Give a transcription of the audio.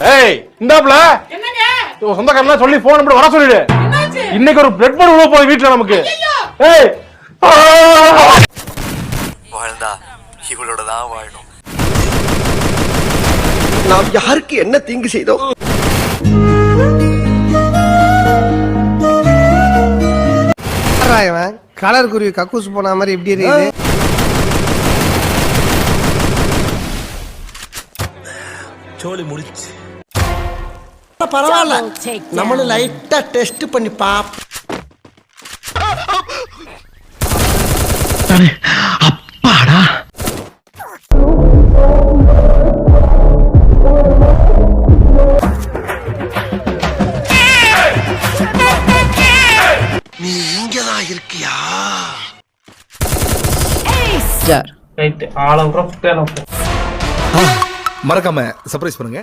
ஏய் இந்தாப்ல சொந்தக்காரலாம் சொல்லி phone number வர சொல்லிடு. இன்னைக்கு ஒரு பிரெட் பர்ட் உள்ள போய் வீட்டுல நமக்கு. ஏய் வாழ்ந்தா இவளோட தான் வாழணும். நாம் யாருக்கு என்ன தீங்கு செய்தோம்? கலர் குருவி கக்கூஸ் போன மாதிரி எப்படி இருக்குது? சோலி முடிச்சு பரவாயில்ல, நம்மளும் லைட்டா டெஸ்ட் பண்ணி பாப்போம். அப்பாடா நீ இங்கதான் இருக்கியா? ரைட் ஆல் அவுட் ஆஃப் 10 மறக்காம சர்ப்ரைஸ் பண்ணுங்க.